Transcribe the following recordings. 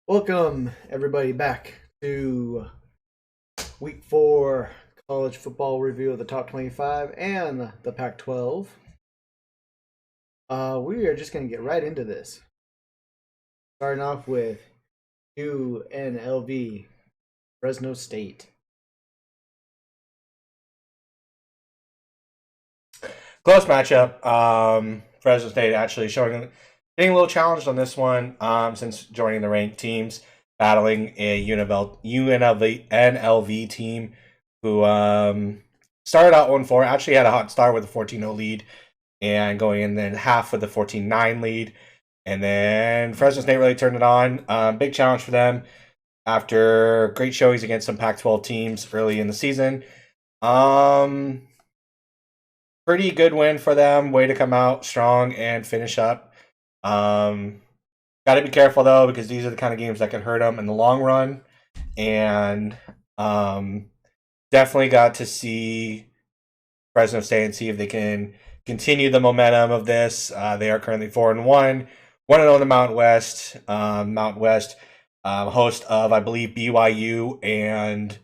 Welcome, everybody, back to Week 4 college football review of the top 25 and the Pac 12. We are just going to get right into this. Starting off with UNLV, Fresno State. Close matchup. Fresno State actually getting a little challenged on this one since joining the ranked teams, battling a UNLV team who started out 1-4, actually had a hot start with a 14-0 lead, and going in then half with a 14-9 lead. And then Fresno State really turned it on. Big challenge for them after great showings against some Pac-12 teams early in the season. Pretty good win for them. Way to come out strong and finish up. Got to be careful though, because these are the kind of games that can hurt them in the long run. And definitely got to see Fresno State and see if they can continue the momentum of this. They are currently 4-1, 1-0 in the Mountain West. Host of, I believe, BYU and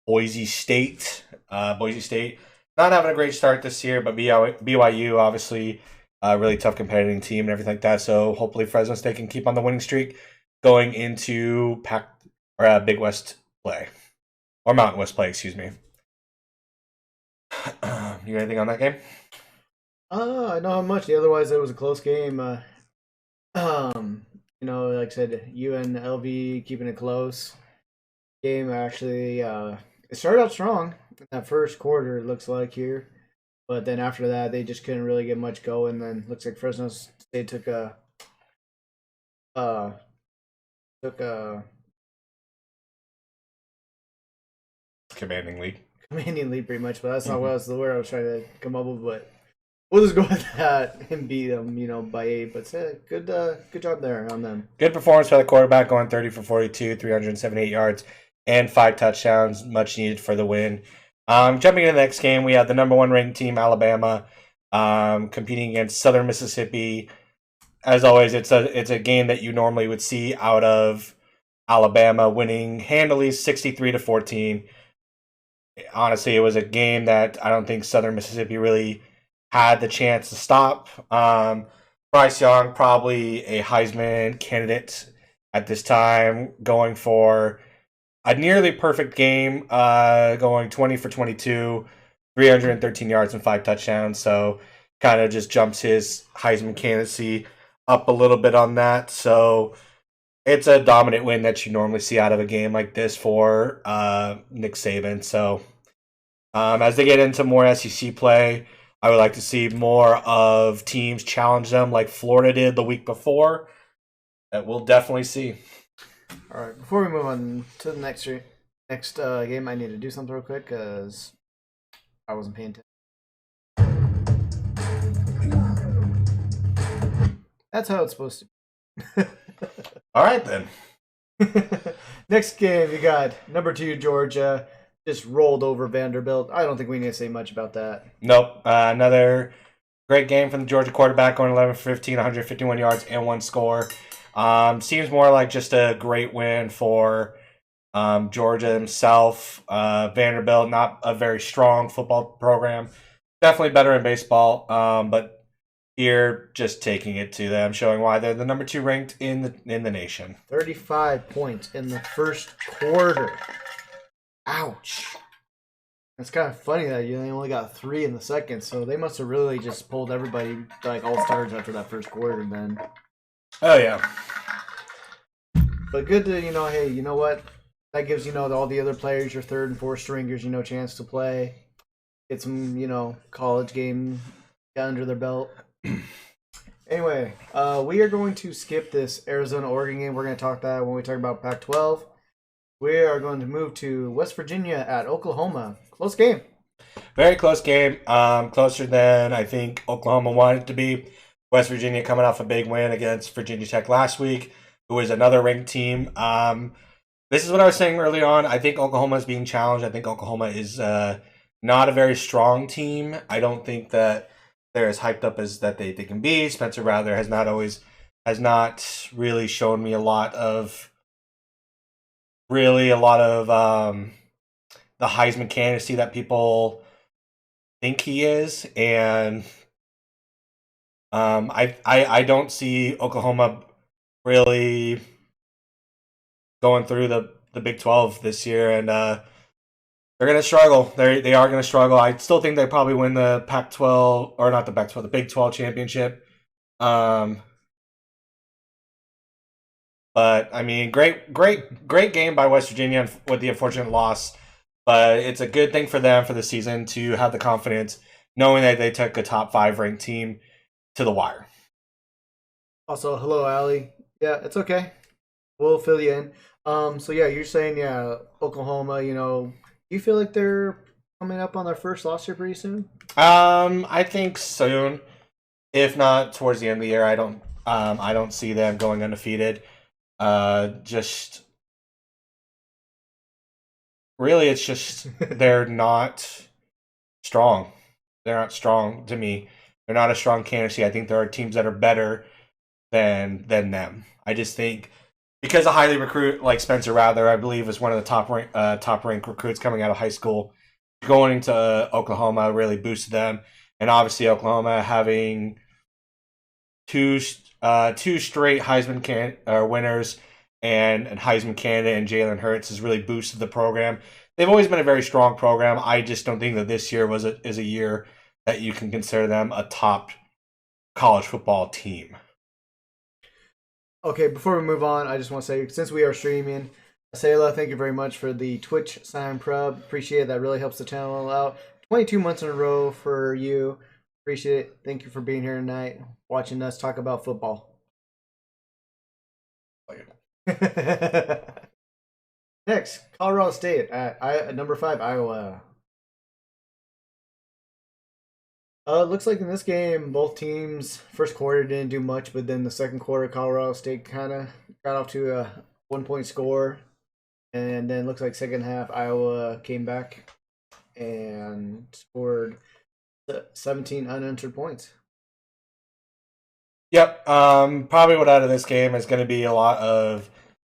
Boise State. Boise State not having a great start this year, but BYU obviously a really tough competitive team and everything like that. So hopefully Fresno State can keep on the winning streak going into Big West play or Mountain West play. Excuse me. You got anything on that game? I know how much. Otherwise, it was a close game. Like I said, UNLV keeping it close. Game actually, it started out strong in that first quarter. It looks like here, but then after that, they just couldn't really get much going. Then looks like Fresno State took a commanding lead. Commanding lead, pretty much. But that's not what was the word I was trying to come up with. But we'll just go with that and beat them, by 8. But good job there on them. Good performance by the quarterback, going 30 for 42, 378 yards, and 5 touchdowns, much needed for the win. Jumping into the next game, we have the number 1 ranked team, Alabama, competing against Southern Mississippi. As always, it's a game that you normally would see out of Alabama, winning handily 63-14. Honestly, it was a game that I don't think Southern Mississippi really had the chance to stop. Bryce Young, probably a Heisman candidate at this time, going for a nearly perfect game, going 20 for 22, 313 yards and 5 touchdowns. So kind of just jumps his Heisman candidacy up a little bit on that. So it's a dominant win that you normally see out of a game like this for Nick Saban. So as they get into more SEC play, I would like to see more of teams challenge them like Florida did the week before. That we'll definitely see. All right, before we move on to the next game, I need to do something real quick because I wasn't paying attention. That's how it's supposed to be. All right, then. Next game, you got number 2, Georgia. Just rolled over Vanderbilt. I don't think we need to say much about that. Nope. Another great game from the Georgia quarterback, going 11 for 15, 151 yards, and 1 score. Seems more like just a great win for Georgia himself. Vanderbilt, not a very strong football program. Definitely better in baseball, but here just taking it to them, showing why they're the number 2 ranked in the nation. 35 points in the first quarter. Ouch. It's kind of funny that they only got 3 in the second, so they must have really just pulled everybody like all stars after that first quarter then. Oh, yeah. But good to, hey, you know what? That gives, all the other players, your 3rd and 4th stringers, a chance to play. Get some, college game under their belt. Anyway, we are going to skip this Arizona-Oregon game. We're going to talk that when we talk about Pac-12. We are going to move to West Virginia at Oklahoma. Close game. Very close game. Closer than I think Oklahoma wanted it to be. West Virginia coming off a big win against Virginia Tech last week, who is another ranked team. This is what I was saying early on. I think Oklahoma is being challenged. I think Oklahoma is not a very strong team. I don't think that they're as hyped up as that they can be. Spencer Rattler has not really shown me a lot of really a lot of the Heisman candidacy that people think he is, and I don't see Oklahoma really going through the Big 12 this year, and they're going to struggle. They are going to struggle. I still think they probably win the Pac-12, or not the Pac-12, the Big 12 championship. But I mean, great game by West Virginia with the unfortunate loss. But it's a good thing for them for the season to have the confidence, knowing that they took a top 5 ranked team to the wire. Also, hello, Allie. Yeah, it's okay. We'll fill you in. So yeah, you're saying Oklahoma. You feel like they're coming up on their first loss here pretty soon? I think soon, if not towards the end of the year. I don't see them going undefeated. Just really, it's just they're not strong. They're not strong to me. They're not a strong candidacy. I think there are teams that are better than them. I just think because a highly recruit like Spencer Rattler, I believe, is one of the top ranked recruits coming out of high school. Going to Oklahoma really boosted them, and obviously Oklahoma having two straight Heisman winners and Heisman candidate and Jalen Hurts has really boosted the program. They've always been a very strong program. I just don't think that this year is a year that you can consider them a top college football team. Okay, before we move on, I just want to say, since we are streaming, Sayla, thank you very much for the Twitch sign prub. Appreciate it. That really helps the channel out. 22 months in a row for you. Appreciate it. Thank you for being here tonight, watching us talk about football. Next, Colorado State at number 5, Iowa. Looks like in this game, both teams first quarter didn't do much, but then the second quarter, Colorado State kind of got off to a 1-point score, and then looks like second half Iowa came back and scored 17 unanswered points. Yep. Probably what out of this game is going to be a lot of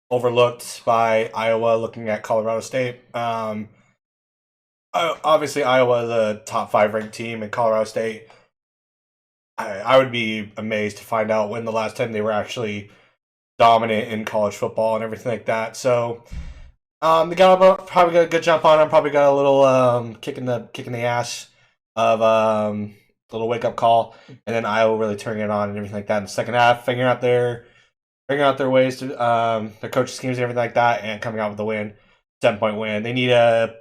overlooked by Iowa looking at Colorado State. Obviously, Iowa is a top 5 ranked team, and Colorado State, I would be amazed to find out when the last time they were actually dominant in college football and everything like that. So they probably got a good jump on them. Probably got a little kick in the ass of little wake up call, and then Iowa really turning it on and everything like that in the second half, figuring out their ways to their coaching schemes and everything like that, and coming out with the win, 7-point win. They need to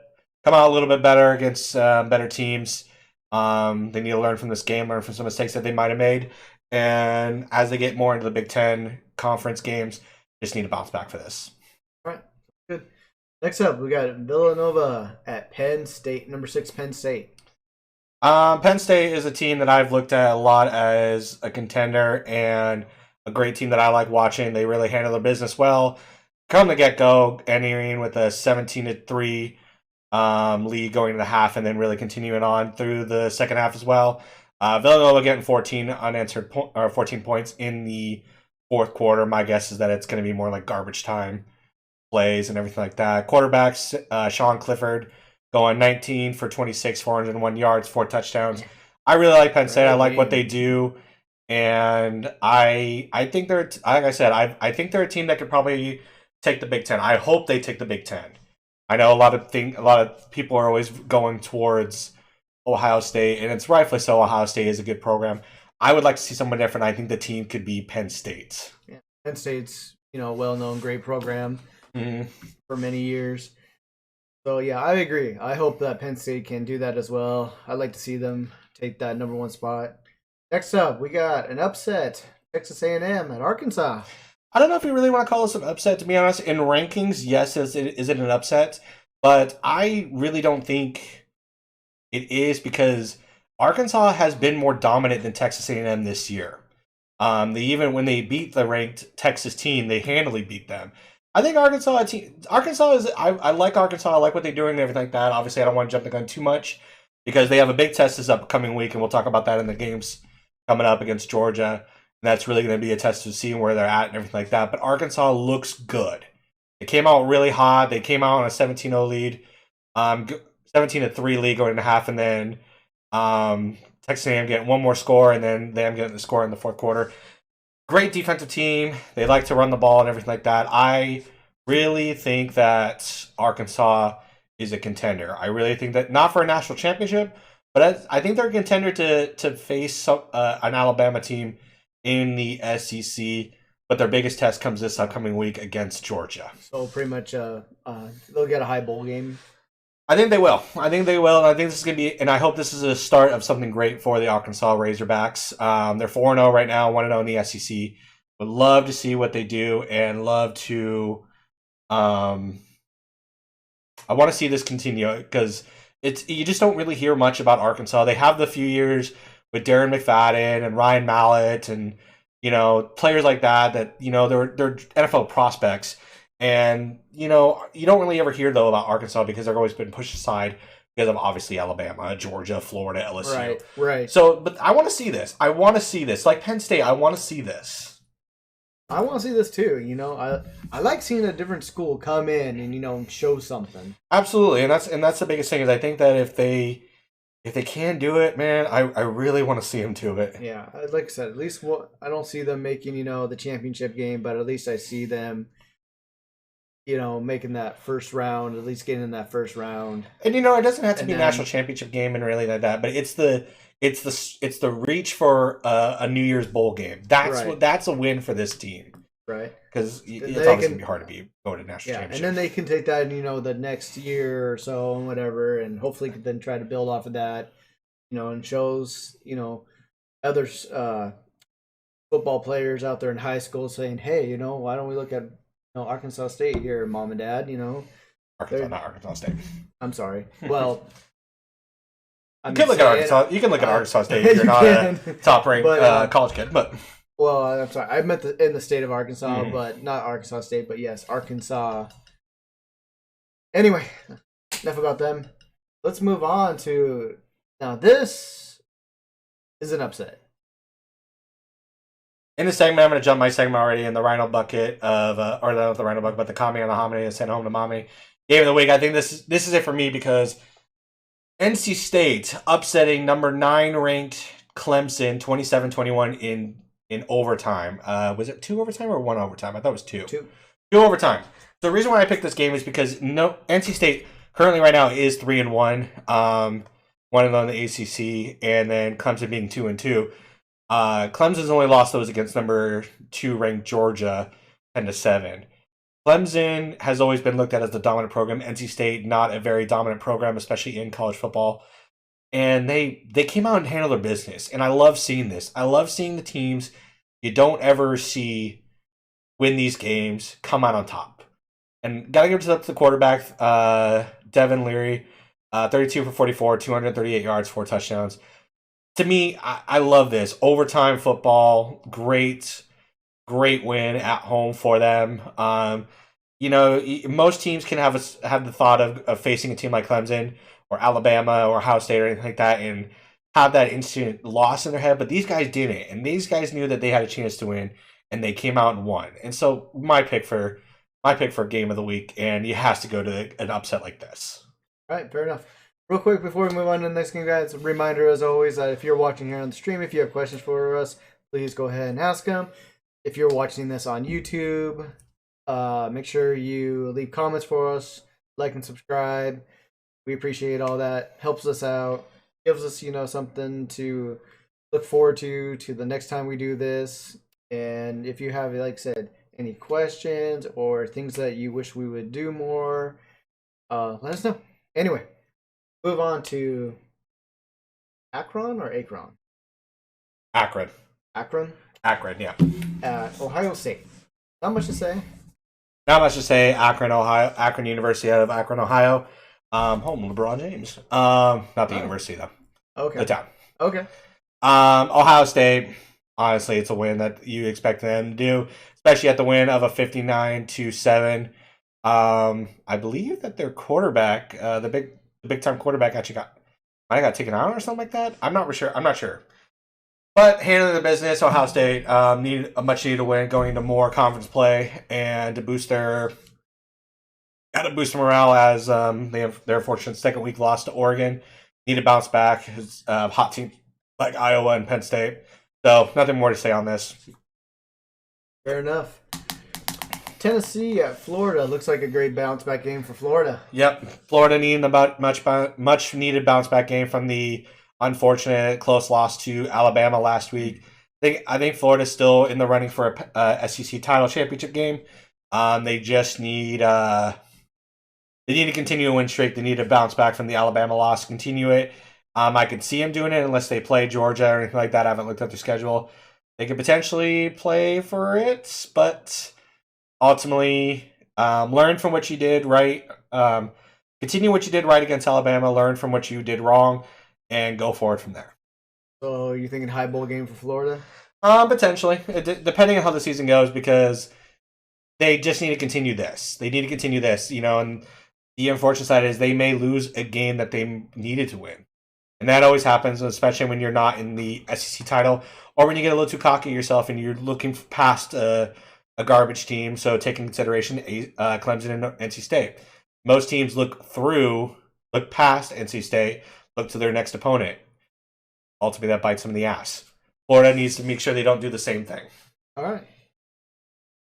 come out a little bit better against better teams. They need to learn from this game, learn from some mistakes that they might have made, and as they get more into the Big Ten conference games, just need to bounce back for this. All right, good. Next up, we got Villanova at Penn State, number 6, Penn State. Penn State is a team that I've looked at a lot as a contender and a great team that I like watching. They really handle their business well. Come the get-go, entering with a 17-3 lead going to the half, and then really continuing on through the second half as well. Villanova getting 14 points in the fourth quarter. My guess is that it's going to be more like garbage time plays and everything like that. Quarterbacks, Sean Clifford going 19 for 26, 401 yards, 4 touchdowns. I really like Penn State. I like what they do, and I think they're, like I said, I think they're a team that could probably take the Big Ten. I hope they take the Big Ten. I know a lot of people are always going towards Ohio State, and it's rightfully so. Ohio State is a good program. I would like to see someone different. I think the team could be Penn State. Yeah. Penn State's well-known, great program for many years. So yeah, I agree. I hope that Penn State can do that as well. I'd like to see them take that number 1 spot. Next up, we got an upset: Texas A&M at Arkansas. I don't know if you really want to call this an upset, to be honest. In rankings, yes, is it an upset? But I really don't think it is, because Arkansas has been more dominant than Texas A&M this year. When they beat the ranked Texas team, they handily beat them. I think Arkansas is. I like Arkansas. I like what they're doing and everything like that. Obviously, I don't want to jump the gun too much because they have a big test this upcoming week, and we'll talk about that in the games coming up against Georgia. And that's really going to be a test to see where they're at and everything like that. But Arkansas looks good. They came out really hot. They came out on a 17-0 lead, 17-3 lead going into half, and then Texas A&M getting one more score, and then them getting the score in the fourth quarter. Great defensive team. They like to run the ball and everything like that. I really think that Arkansas is a contender. I really think that, not for a national championship, but I think they're a contender to face an Alabama team in the SEC. But their biggest test comes this upcoming week against Georgia. So pretty much they'll get a high bowl game. I think they will. And I think this is going to be, and I hope this is a start of something great for the Arkansas Razorbacks. They're 4-0 right now, 1-0 in the SEC. Would love to see what they do, and love to. I want to see this continue, because you just don't really hear much about Arkansas. They have the few years with Darren McFadden and Ryan Mallett and players like that they're NFL prospects. And, you don't really ever hear, though, about Arkansas because they've always been pushed aside because of, obviously, Alabama, Georgia, Florida, LSU. Right. So, but I want to see this. Like Penn State, I want to see this. I want to see this, too. I like seeing a different school come in and, show something. Absolutely. And that's the biggest thing, is I think that if they can do it, man, I really want to see them do it. Yeah, like I said, at least I don't see them making, the championship game, but at least I see them making that first round, at least getting in that first round. And it doesn't have to be a national championship game and really like that, but it's the reach for a New Year's bowl game. That's a win for this team. Right. Because it's obviously going to be hard to go to national championship. And then they can take that, the next year or so and whatever, and hopefully could then try to build off of that, and shows, other football players out there in high school saying, hey, why don't we look at Arkansas State here, Mom and Dad, Arkansas, not Arkansas State. I'm sorry. Well, you can look at Arkansas. You can look at Arkansas State if you're not a top-ranked college kid. But I'm sorry. I meant in the state of Arkansas, but not Arkansas State. But yes, Arkansas. Anyway, enough about them. Let's move on to now. This is an upset. In this segment, I'm going to jump my segment already in the Rhino bucket of, or not the Rhino bucket, but the Kami on the Hominy and sent home to Mommy. Game of the week. I think this is it for me, because NC State upsetting number 9 ranked Clemson 27-21 in overtime. Was it 2 overtime or 1 overtime? I thought it was 2. 2 overtime. The reason why I picked this game is because NC State currently right now is 3-1, 1-0 in the ACC, and then Clemson being 2-2. Clemson's only lost those against number 2 ranked Georgia 10-7. Clemson has always been looked at as the dominant program. NC State, not a very dominant program, especially in college football. And they came out and handled their business. And I love seeing this. I love seeing the teams you don't ever see win these games come out on top. And got to give it up to the quarterback, Devin Leary, 32 for 44, 238 yards, 4 touchdowns. To me, I love this. Overtime football, great win at home for them. Most teams can have the thought of facing a team like Clemson or Alabama or Ohio State or anything like that and have that instant loss in their head, but these guys didn't. And these guys knew that they had a chance to win, and they came out and won. And so my pick for game of the week, and it has to go to an upset like this. All right, fair enough. Real quick before we move on to the next game, guys, a reminder as always that if you're watching here on the stream, if you have questions for us, please go ahead and ask them. If you're watching this on YouTube, make sure you leave comments for us, like and subscribe. We appreciate all that. Helps us out. Gives us, something to look forward to the next time we do this. And if you have, like I said, any questions or things that you wish we would do more, let us know. Anyway. Move on to Akron or Akron? Akron. Akron, yeah. Ohio State. Not much to say. Akron, Ohio. Akron University out of Akron, Ohio. Home of LeBron James. Not the university, though. Okay. The town. Okay. Ohio State, honestly, it's a win that you expect them to do, especially at the win of a 59-7. I believe that their quarterback, the big time quarterback, actually might have got taken out or something like that. I'm not sure. But handling the business, Ohio State needed a much needed win going into more conference play and to boost their kind of boost morale as they have their fortunate second week loss to Oregon. Need to bounce back. Hot team like Iowa and Penn State. So nothing more to say on this. Fair enough. Tennessee at Florida looks like a great bounce back game for Florida. Yep, Florida needing about much needed bounce back game from the unfortunate close loss to Alabama last week. I think Florida's still in the running for a SEC title championship game. They just need to continue a win streak. They need to bounce back from the Alabama loss, continue it. I could see them doing it unless they play Georgia or anything like that. I haven't looked at their schedule. They could potentially play for it, but ultimately, learn from what you did right. Continue what you did right against Alabama. Learn from what you did wrong, and go forward from there. So you thinking high bowl game for Florida? Potentially, depending on how the season goes, because they just need to continue this. They need to continue this, and the unfortunate side is they may lose a game that they needed to win. And that always happens, especially when you're not in the SEC title or when you get a little too cocky yourself and you're looking past a garbage team. So take in consideration Clemson and NC State. Most teams look past NC State, look to their next opponent. Ultimately, that bites them in the ass. Florida needs to make sure they don't do the same thing. All right.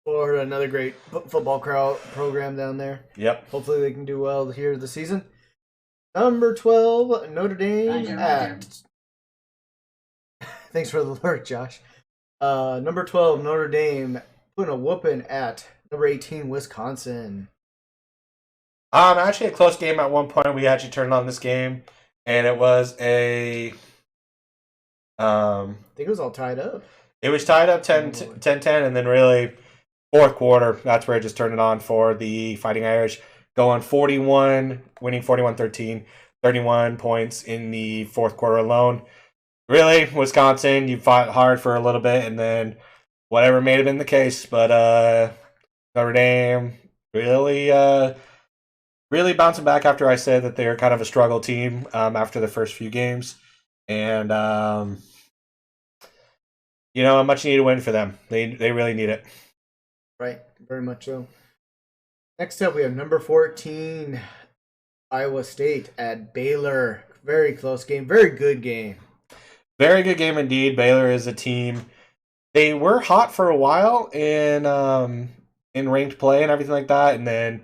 Florida, another great football program down there. Yep. Hopefully they can do well here this season. Number 12, Notre Dame at... Thanks for the alert, Josh. Number 12, Notre Dame putting a whooping at number 18, Wisconsin. Actually a close game at one point. We actually turned on this game, and it was a... I think it was all tied up. It was tied up 10-10, and then really fourth quarter, that's where I just turned it on for the Fighting Irish. Going 41, winning 41-13, 31 points in the fourth quarter alone. Really, Wisconsin, you fought hard for a little bit, and then whatever may have been the case, but Notre Dame really bouncing back after I said that they're kind of a struggle team after the first few games. And, a much needed win for them. They really need it. Right, very much so. Next up, we have number 14, Iowa State at Baylor. Very close game. Very good game. Very good game indeed. Baylor is a team. They were hot for a while in ranked play and everything like that, and then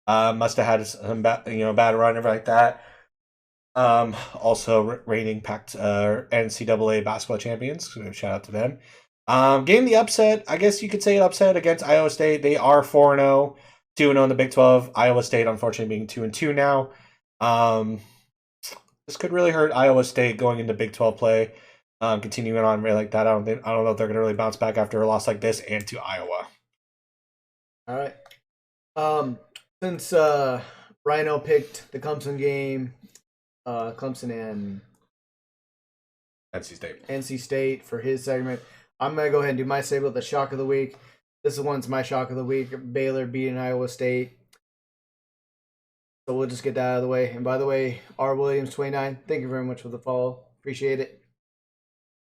must have had some bad run, everything like that. Also reigning NCAA basketball champions. So shout out to them. Game the upset. I guess you could say upset against Iowa State. They are 4-0. 2-0 in the Big 12. Iowa State, unfortunately, being 2-2 now. This could really hurt Iowa State going into Big 12 play. Continuing on really like that. I don't know if they're going to really bounce back after a loss like this and to Iowa. All right. Since Rhino picked the Clemson game, Clemson and NC State for his segment, I'm going to go ahead and do my segment, the shock of the week. This one's my shock of the week. Baylor beating Iowa State. So we'll just get that out of the way. And by the way, R. Williams 29, thank you very much for the follow. Appreciate it.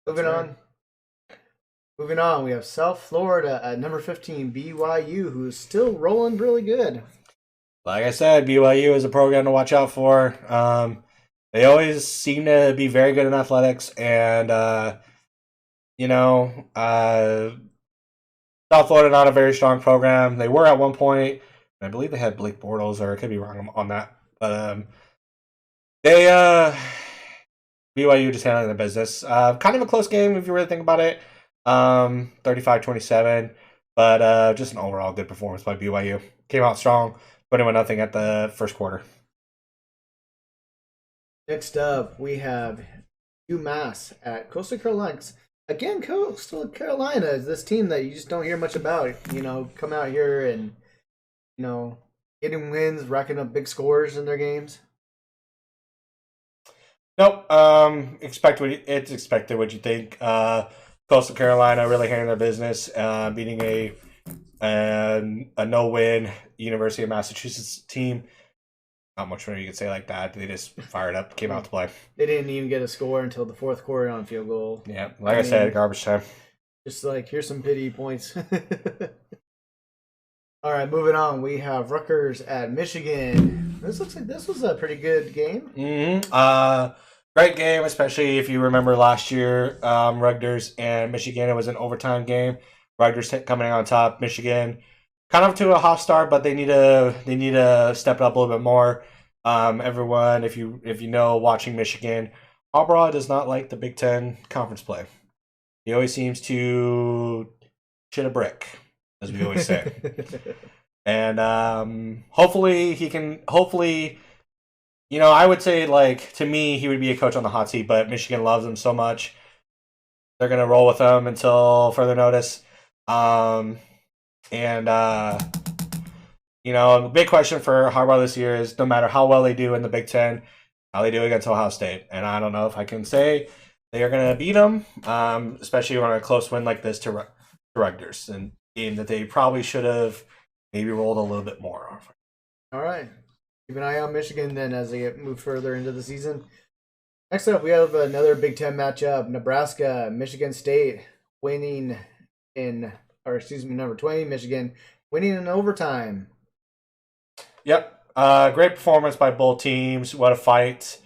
Moving on, we have South Florida at number 15, BYU, who's still rolling really good. Like I said, BYU is a program to watch out for. They always seem to be very good in athletics, and South Florida, not a very strong program. They were at one point. I believe they had Blake Bortles, or I could be wrong on that. But BYU just handling the business. Kind of a close game if you really think about it. 35-27. But just an overall good performance by BYU. Came out strong, 21-0 at the first quarter. Next up, we have UMass at Coastal Carolina. Again, Coastal Carolina is this team that you just don't hear much about. Come out here and, getting wins, racking up big scores in their games. Nope. It's expected what you think. Coastal Carolina really handling their business, beating a no-win University of Massachusetts team. Not much more you could say like that. They just fired up, came out to play. They didn't even get a score until the fourth quarter on field goal. Yeah, I said, garbage time. Just like, here's some pity points. All right, moving on. We have Rutgers at Michigan. This looks like this was a pretty good game. Great game, especially if you remember last year, Rutgers and Michigan. It was an overtime game. Rutgers coming out on top. Michigan kind of to a hot start, but they need to step it up a little bit more. Everyone, if you know, watching Michigan, Harbaugh does not like the Big Ten conference play. He always seems to shit a brick, as we always say. And hopefully he can. Hopefully, I would say, like, to me, he would be a coach on the hot seat, but Michigan loves him so much. They're going to roll with him until further notice. And the big question for Harbaugh this year is no matter how well they do in the Big Ten, how they do against Ohio State. And I don't know if I can say they are going to beat them, especially on a close win like this to Rutgers, and game that they probably should have maybe rolled a little bit more. All right. Keep an eye on Michigan then as they move further into the season. Next up, we have another Big Ten matchup. Nebraska, Michigan State number 20, Michigan winning in overtime. Yep. Great performance by both teams. What a fight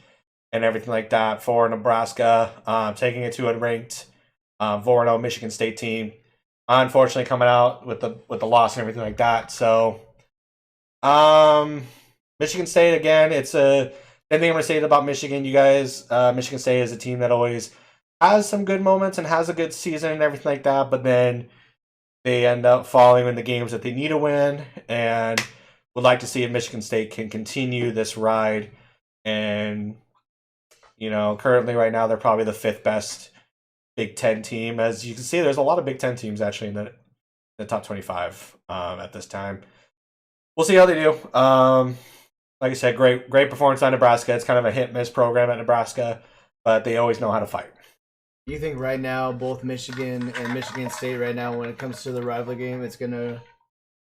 and everything like that for Nebraska. Taking it to a ranked 4-0 Michigan State team. Unfortunately, coming out with the loss and everything like that. So, Michigan State again. It's a same thing I'm gonna say about Michigan. You guys, Michigan State is a team that always has some good moments and has a good season and everything like that. But then they end up falling in the games that they need to win, and would like to see if Michigan State can continue this ride. And currently right now they're probably the fifth best Big Ten team. As you can see, there's a lot of Big Ten teams actually in the top 25 at this time. We'll see how they do. Like I said, great performance on Nebraska. It's kind of a hit-miss program at Nebraska, but they always know how to fight. Do you think right now, both Michigan and Michigan State right now, when it comes to the rivalry game, it's going to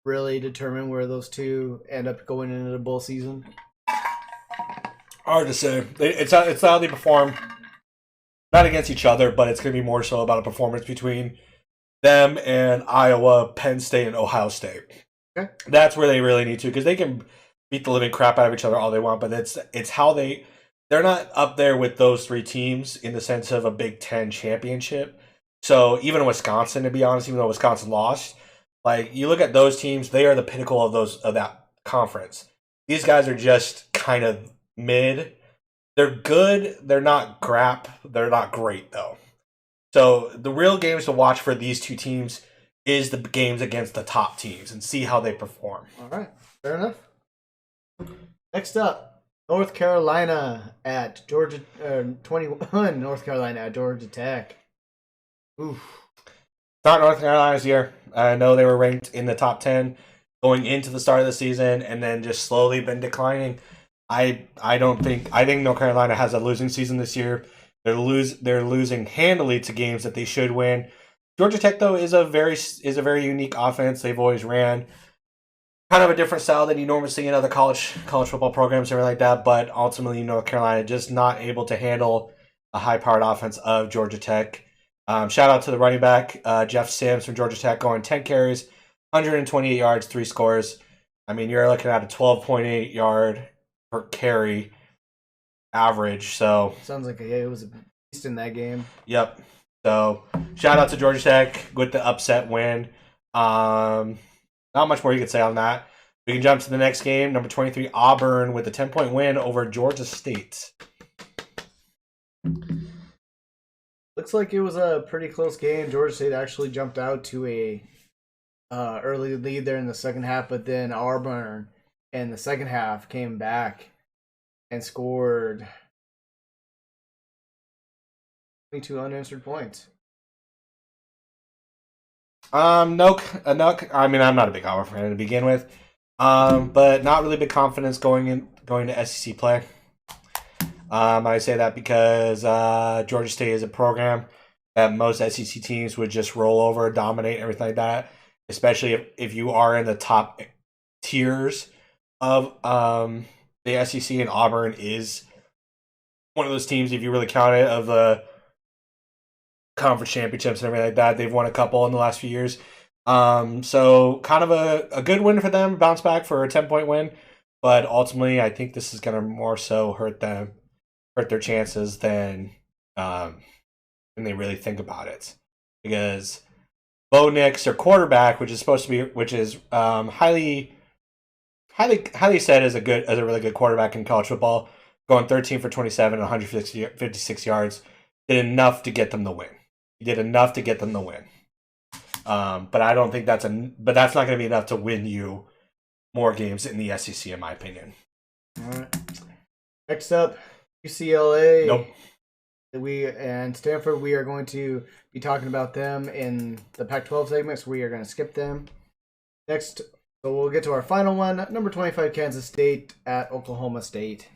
really determine where those two end up going into the bowl season? Hard to say. It's how they perform. Not against each other, but it's going to be more so about a performance between them and Iowa, Penn State, and Ohio State. Okay. That's where they really need to, because they can beat the living crap out of each other all they want, but it's how they're not up there with those three teams in the sense of a Big Ten championship. So even Wisconsin, to be honest, even though Wisconsin lost, like, you look at those teams, they are the pinnacle of that conference. These guys are just kind of mid. They're good. They're not crap. They're not great, though. So the real games to watch for these two teams is the games against the top teams and see how they perform. All right. Fair enough. Next up, North Carolina at Georgia. 21. North Carolina at Georgia Tech. Oof. Not North Carolina's year. I know they were ranked in the top 10 going into the start of the season, and then just slowly been declining. I think North Carolina has a losing season this year. They're losing handily to games that they should win. Georgia Tech, though, is a very unique offense. They've always ran kind of a different style than you normally see in other college football programs, everything like that. But ultimately, North Carolina just not able to handle a high-powered offense of Georgia Tech. Shout out to the running back, Jeff Sims from Georgia Tech, going 10 carries, 128 yards, 3 scores. I mean, you're looking at a 12.8 yard per carry average. So sounds like it was a beast in that game. Yep. So shout out to Georgia Tech with the upset win. Not much more you could say on that. We can jump to the next game, number 23, Auburn, with a 10-point win over Georgia State. Looks like it was a pretty close game. Georgia State actually jumped out to a early lead there in the second half, but then Auburn in the second half came back and scored 22 unanswered points. Nook. I mean, I'm not a big Auburn fan to begin with, but not really big confidence going to SEC play. I say that because Georgia State is a program that most SEC teams would just roll over, dominate, everything like that. Especially if you are in the top tiers of the SEC, and Auburn is one of those teams, if you really count it, of the conference championships and everything like that. They've won a couple in the last few years. So kind of a good win for them, bounce back for a 10-point win. But ultimately, I think this is going to more so hurt their chances than they really think about it. Because Bo Nix, their quarterback, which is highly said as a really good quarterback in college football, going 13 for 27, 156 yards, did enough to get them the win. He did enough to get them the win. But I don't think that's not going to be enough to win you more games in the SEC, in my opinion. All right. Next up, UCLA. Nope. And Stanford, we are going to be talking about them in the Pac-12 segments. We are going to skip them. Next, so we'll get to our final one. Number 25, Kansas State at Oklahoma State.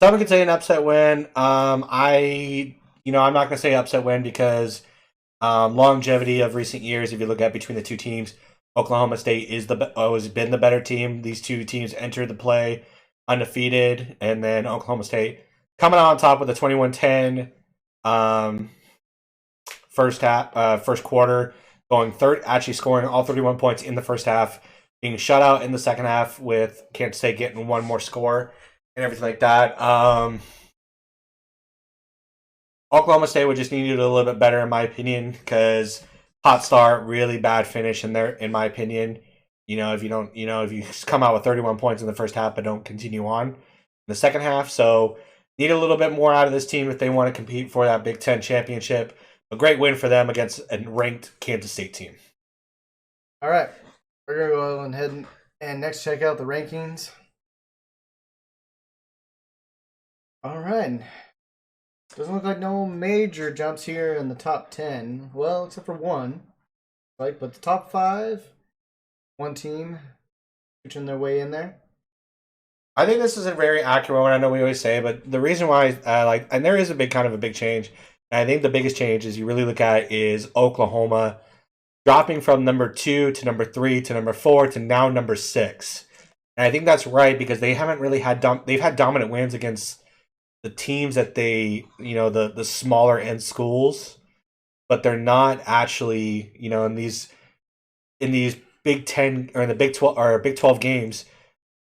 Someone could say an upset win. I'm not going to say upset win because longevity of recent years, if you look at between the two teams, Oklahoma State has been the better team. These two teams entered the play undefeated, and then Oklahoma State coming out on top with a 21-10 first quarter, going third, actually scoring all 31 points in the first half, being shut out in the second half with Kansas State getting one more score and everything like that. Oklahoma State would just need to do a little bit better, in my opinion, because hot start, really bad finish in my opinion. If you come out with 31 points in the first half but don't continue on in the second half, so need a little bit more out of this team if they want to compete for that Big Ten championship. A great win for them against a ranked Kansas State team. All right, we're gonna go ahead and next check out the rankings. All right. Doesn't look like no major jumps here in the top 10. Well, except for one. But the top 5, one team pushing their way in there. I think this is a very accurate one. I know we always say, but the reason why and there is a big change. And I think the biggest change is you really look at is Oklahoma dropping from number 2 to number 3 to number 4 to now number 6. And I think that's right because they haven't really they've had dominant wins against the teams that the smaller end schools, but they're not actually, in these Big 10 or in the Big 12 or Big 12 games,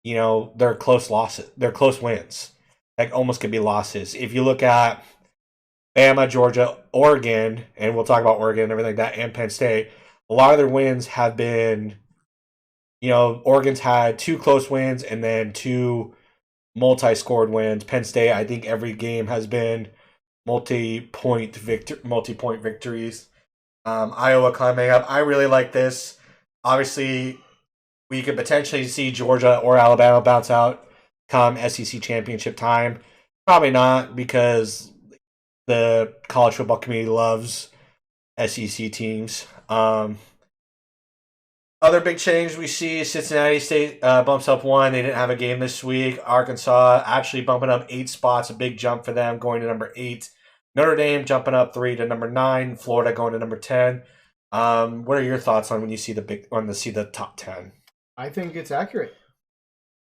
they're close losses. They're close wins. That almost could be losses. If you look at Bama, Georgia, Oregon, and we'll talk about Oregon and everything like that, and Penn State, a lot of their wins have been, Oregon's had 2 close wins and then 2 multi-scored wins. Penn State, I think every game has been multi-point victories. Iowa climbing up. I really like this. Obviously, we could potentially see Georgia or Alabama bounce out come SEC championship time. Probably not because the college football community loves SEC teams. Other big change we see, Cincinnati State bumps up 1. They didn't have a game this week. Arkansas actually bumping up 8 spots, a big jump for them, going to number 8. Notre Dame jumping up 3 to number 9. Florida going to number 10. What are your thoughts on when you see the top 10? I think it's accurate.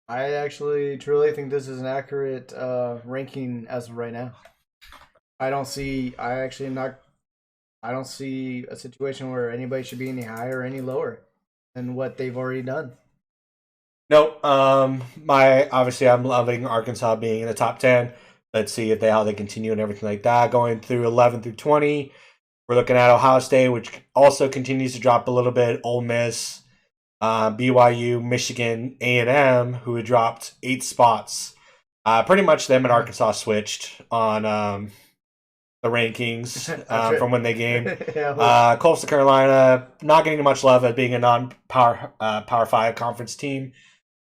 I actually truly think this is an accurate ranking as of right now. I don't see a situation where anybody should be any higher or any lower than what they've already done. Nope. Obviously I'm loving Arkansas being in the top 10. Let's see how they continue and everything like that. Going through 11 through 20, we're looking at Ohio State, which also continues to drop a little bit. Ole Miss, BYU, Michigan, A&M, who had dropped 8 spots. Pretty much them and Arkansas switched on the rankings from when they game. Coastal Carolina not getting much love as being a non-power Power 5 conference team.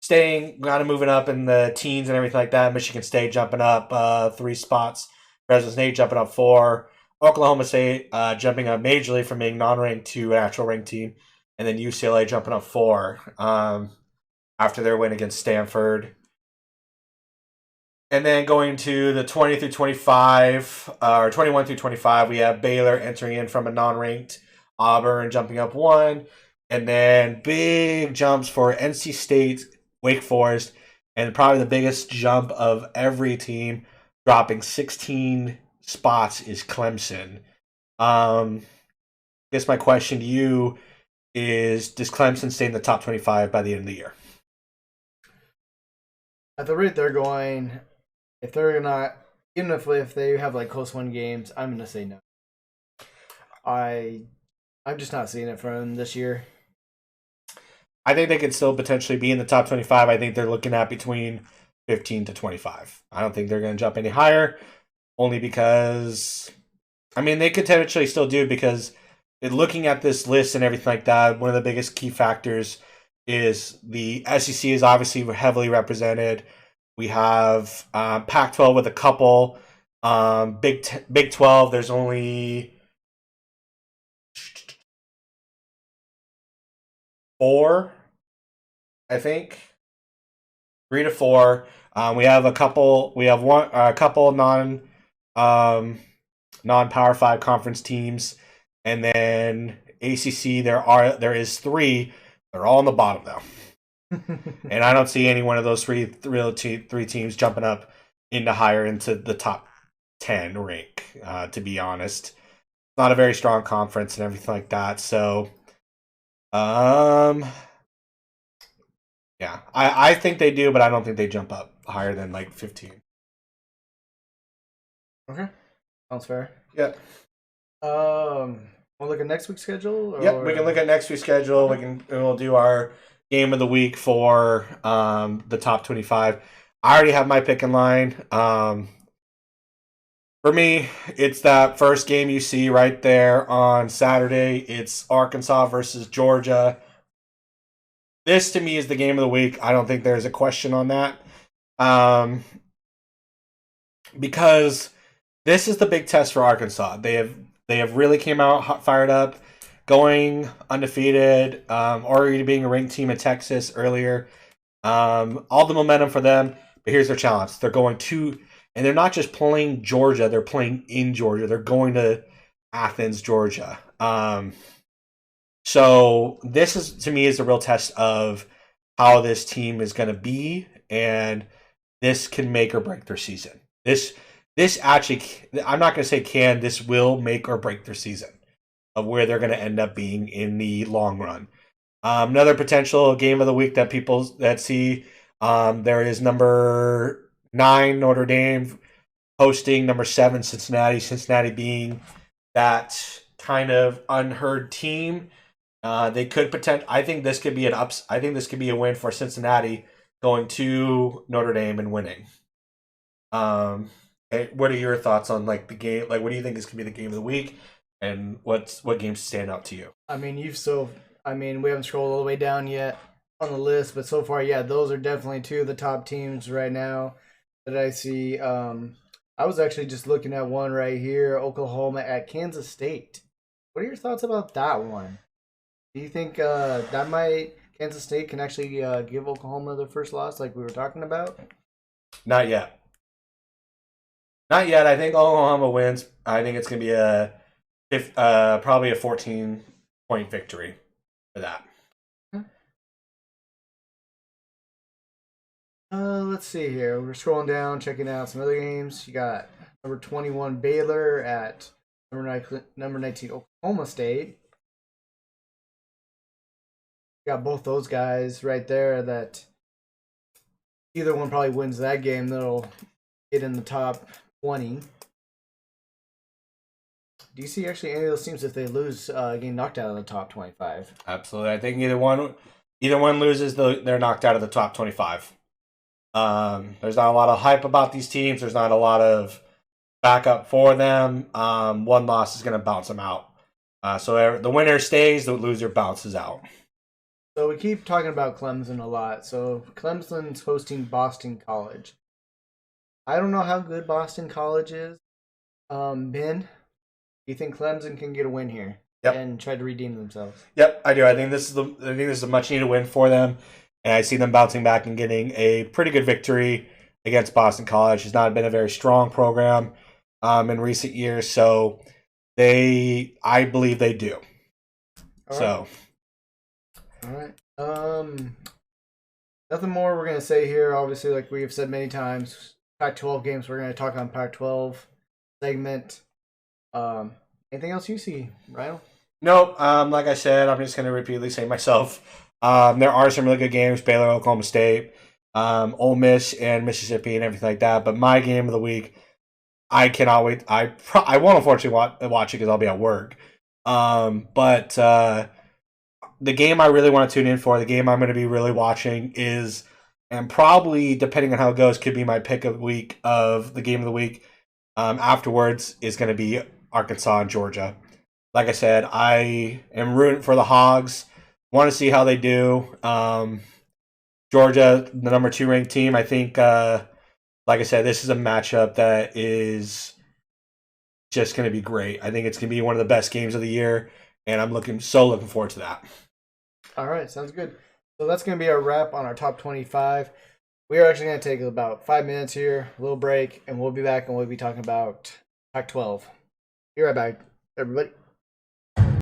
Staying, kind of moving up in the teens and everything like that. Michigan State jumping up 3 spots. Fresno State jumping up 4. Oklahoma State jumping up majorly from being non-ranked to an actual ranked team. And then UCLA jumping up 4 after their win against Stanford. And then going to the 20 through 25, or 21 through 25, we have Baylor entering in from a non-ranked, Auburn jumping up 1. And then big jumps for NC State, Wake Forest, and probably the biggest jump of every team, dropping 16 spots, is Clemson. I guess my question to you is, does Clemson stay in the top 25 by the end of the year? At the rate they're going, if they're not, even if they have like close win games, I'm gonna say no. I'm just not seeing it from them this year. I think they could still potentially be in the top 25. I think they're looking at between 15 to 25. I don't think they're going to jump any higher, only because, I mean, they could potentially still do, because looking at this list and everything like that, one of the biggest key factors is the SEC is obviously heavily represented. We have Pac-12 with a couple. Big 12, there's only 4, I think, 3 to 4. We have a couple. We have a couple non Power 5 conference teams, and then ACC. There is 3. They're all on the bottom though, and I don't see any one of those three teams jumping up into the top 10 rank. To be honest, not a very strong conference and everything like that. So, yeah, I think they do, but I don't think they jump up higher than like 15. Okay, sounds fair. Yeah. Want to look at next week's schedule? Or... Yep, we can look at next week's schedule. We'll do our game of the week for the top 25. I already have my pick in line. For me, it's that first game you see right there on Saturday. It's Arkansas versus Georgia. This, to me, is the game of the week. I don't think there's a question on that. Because this is the big test for Arkansas. They have really came out fired up, going undefeated, already being a ranked team in Texas earlier. All the momentum for them. But here's their challenge. They're going to, and they're not just playing Georgia. They're playing in Georgia. They're going to Athens, Georgia. So this is, to me, is a real test of how this team is going to be, and this can make or break their season. This actually, I'm not going to say can, this will make or break their season of where they're going to end up being in the long run. Another potential game of the week that people that see, there is number 9 Notre Dame hosting number 7 Cincinnati. Cincinnati being that kind of unheard team. They could I think this could be I think this could be a win for Cincinnati going to Notre Dame and winning. What are your thoughts on like the game? Like, what do you think is going to be the game of the week, and what games stand out to you? I mean, we haven't scrolled all the way down yet on the list, but so far, yeah, those are definitely 2 of the top teams right now that I see. I was actually just looking at one right here, Oklahoma at Kansas State. What are your thoughts about that one? Do you think Kansas State can actually give Oklahoma their first loss like we were talking about? Not yet. Not yet. I think Oklahoma wins. I think it's going to be probably a 14-point victory for that. Let's see here. We're scrolling down, checking out some other games. You got number 21 Baylor at number 19 Oklahoma State. You got both those guys right there that either one probably wins that game. That'll get in the top 20. Do you see actually any of those teams, if they lose, getting knocked out of the top 25? Absolutely. I think either one loses, they're knocked out of the top 25. There's not a lot of hype about these teams. There's not a lot of backup for them. One loss is going to bounce them out. So the winner stays, the loser bounces out. So we keep talking about Clemson a lot. So Clemson's hosting Boston College. I don't know how good Boston College is. Ben, do you think Clemson can get a win here? Yep. And try to redeem themselves? Yep, I do. I think this is a much needed win for them, and I see them bouncing back and getting a pretty good victory against Boston College. It's not been a very strong program in recent years, so I believe they do. All right. Nothing more we're gonna say here. Obviously, like we have said many times, Pac-12 games. We're gonna talk on Pac-12 segment. Anything else you see, Ryan? Nope. Like I said, I'm just going to repeatedly say myself. There are some really good games: Baylor, Oklahoma State, Ole Miss, and Mississippi, and everything like that. But my game of the week, I cannot wait. I won't unfortunately watch it because I'll be at work. But the game I really want to tune in for, the game I'm going to be really watching is, and probably depending on how it goes, could be my pick of the week of the game of the week. Afterwards is going to be Arkansas and Georgia. Like I said, I am rooting for the Hogs. Want to see how they do. Georgia, the number 2 ranked team. I think, like I said, this is a matchup that is just going to be great. I think it's going to be one of the best games of the year, and I'm looking forward to that. All right, sounds good. So that's going to be our wrap on our top 25. We are actually going to take about 5 minutes here, a little break, and we'll be back and we'll be talking about Pac-12. Be right back, everybody.